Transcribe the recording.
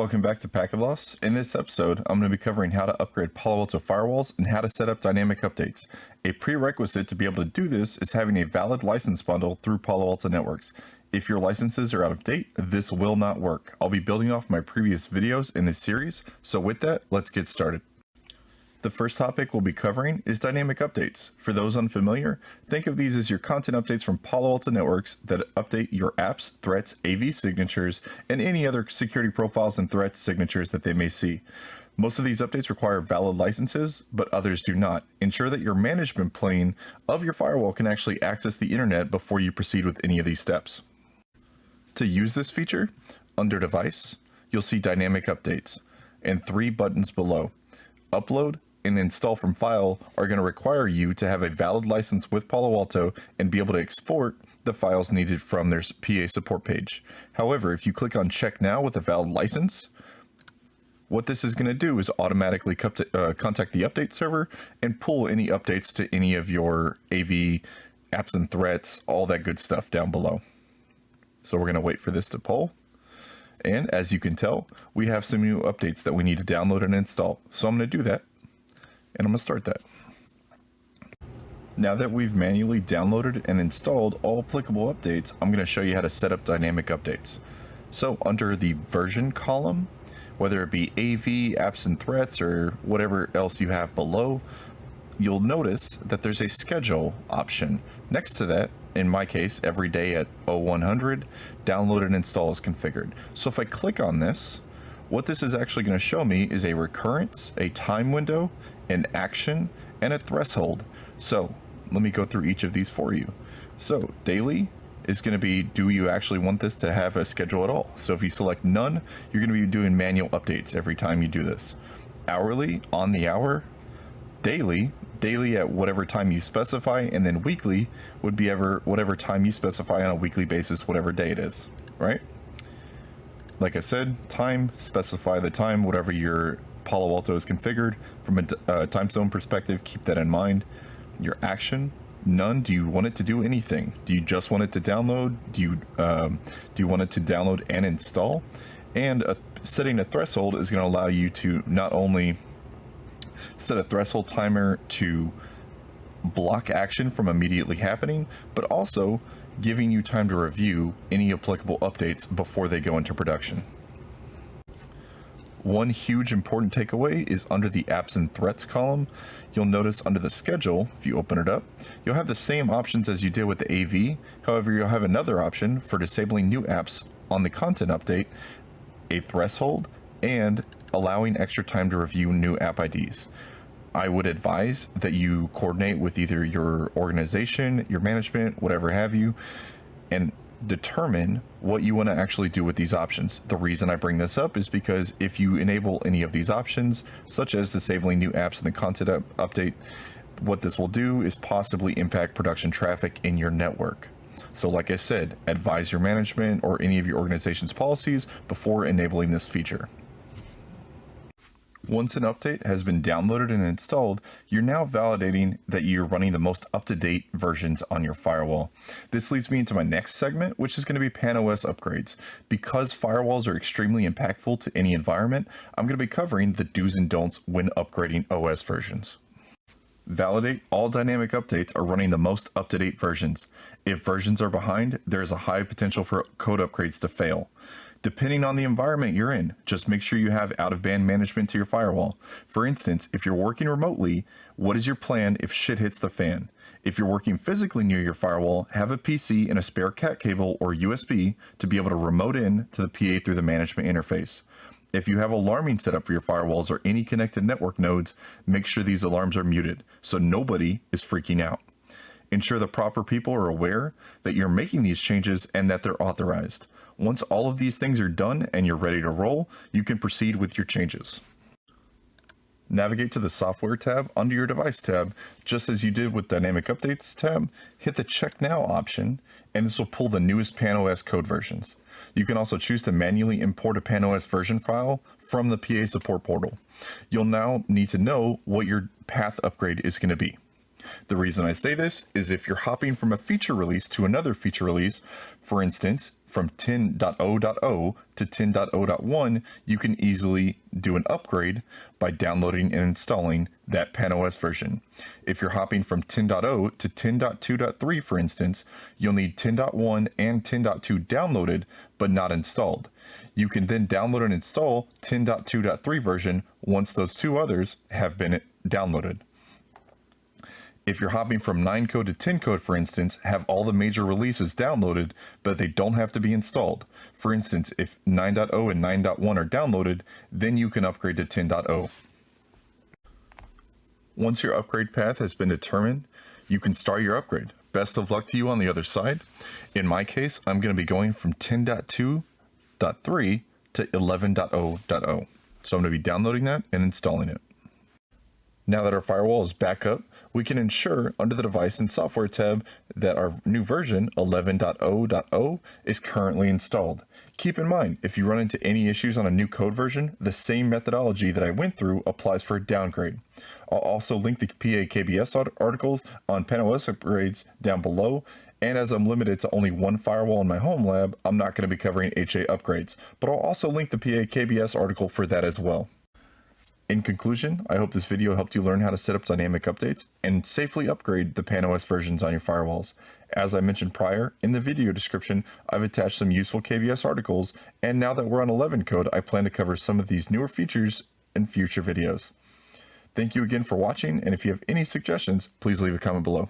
Welcome back to Packet Loss. In this episode, I'm going to be covering how to upgrade Palo Alto firewalls and how to set up dynamic updates. A prerequisite to be able to do this is having a valid license bundle through Palo Alto Networks. If your licenses are out of date, this will not work. I'll be building off my previous videos in this series, so with that, let's get started. The first topic we'll be covering is dynamic updates. For those unfamiliar, think of these as your content updates from Palo Alto Networks that update your apps, threats, AV signatures, and any other security profiles and threat signatures that they may see. Most of these updates require valid licenses, but others do not. Ensure that your management plane of your firewall can actually access the internet before you proceed with any of these steps. To use this feature, under Device, you'll see Dynamic Updates, and 3 buttons below. Upload and Install from File are going to require you to have a valid license with Palo Alto and be able to export the files needed from their PA support page. However, if you click on Check Now with a valid license, what this is going to do is automatically contact the update server and pull any updates to any of your AV apps and threats, all that good stuff down below. So we're going to wait for this to pull. And as you can tell, we have some new updates that we need to download and install. So I'm going to do that, and I'm going to start that. Now that we've manually downloaded and installed all applicable updates, I'm going to show you how to set up dynamic updates. So under the version column, whether it be AV, apps and threats, or whatever else you have below, you'll notice that there's a schedule option. Next to that, in my case, every day at 0100, download and install is configured. So if I click on this, what this is actually going to show me is a recurrence, a time window, an action, and a threshold. So let me go through each of these for you. So daily is going to be, do you actually want this to have a schedule at all? So if you select none, you're going to be doing manual updates every time you do this. Hourly, on the hour. Daily at whatever time you specify, and then weekly would be whatever time you specify on a weekly basis, whatever day it is, right? Like I said, time, specify the time, whatever your Palo Alto is configured. From a time zone perspective, keep that in mind. Your action, none. Do you want it to do anything? Do you just want it to download? Do you want it to download and install? And setting a threshold is going to allow you to not only set a threshold timer to block action from immediately happening, but also giving you time to review any applicable updates before they go into production. One huge important takeaway is under the apps and threats column. You'll notice under the schedule, if you open it up, you'll have the same options as you did with the AV. However, you'll have another option for disabling new apps on the content update, a threshold, and allowing extra time to review new app IDs. I would advise that you coordinate with either your organization, your management, whatever have you, and determine what you want to actually do with these options. The reason I bring this up is because if you enable any of these options, such as disabling new apps in the content update, what this will do is possibly impact production traffic in your network. So like I said, advise your management or any of your organization's policies before enabling this feature. Once an update has been downloaded and installed, you're now validating that you're running the most up-to-date versions on your firewall. This leads me into my next segment, which is going to be PANOS Upgrades. Because firewalls are extremely impactful to any environment, I'm going to be covering the do's and don'ts when upgrading OS versions. Validate all dynamic updates are running the most up-to-date versions. If versions are behind, there is a high potential for code upgrades to fail. Depending on the environment you're in, just make sure you have out-of-band management to your firewall. For instance, if you're working remotely, what is your plan if shit hits the fan? If you're working physically near your firewall, have a PC and a spare CAT cable or USB to be able to remote in to the PA through the management interface. If you have alarming set up for your firewalls or any connected network nodes, make sure these alarms are muted so nobody is freaking out. Ensure the proper people are aware that you're making these changes and that they're authorized. Once all of these things are done and you're ready to roll, you can proceed with your changes. Navigate to the Software tab under your Device tab, just as you did with Dynamic Updates tab. Hit the Check Now option, and this will pull the newest PANOS code versions. You can also choose to manually import a PANOS version file from the PA support portal. You'll now need to know what your path upgrade is going to be. The reason I say this is if you're hopping from a feature release to another feature release, for instance, from 10.0.0 to 10.0.1, you can easily do an upgrade by downloading and installing that PANOS version. If you're hopping from 10.0 to 10.2.3, for instance, you'll need 10.1 and 10.2 downloaded, but not installed. You can then download and install 10.2.3 version once those two others have been downloaded. If you're hopping from 9 code to 10 code, for instance, have all the major releases downloaded, but they don't have to be installed. For instance, if 9.0 and 9.1 are downloaded, then you can upgrade to 10.0. Once your upgrade path has been determined, you can start your upgrade. Best of luck to you on the other side. In my case, I'm going to be going from 10.2.3 to 11.0.0. So I'm going to be downloading that and installing it. Now that our firewall is back up, we can ensure under the Device and Software tab that our new version 11.0.0 is currently installed. Keep in mind, if you run into any issues on a new code version, the same methodology that I went through applies for a downgrade. I'll also link the PA/KBS articles on PANOS Upgrades down below, and as I'm limited to only one firewall in my home lab, I'm not going to be covering HA upgrades, but I'll also link the PA/KBS article for that as well. In conclusion, I hope this video helped you learn how to set up dynamic updates and safely upgrade the PANOS versions on your firewalls. As I mentioned prior, in the video description, I've attached some useful KBS articles, and now that we're on 11 code, I plan to cover some of these newer features in future videos. Thank you again for watching, and if you have any suggestions, please leave a comment below.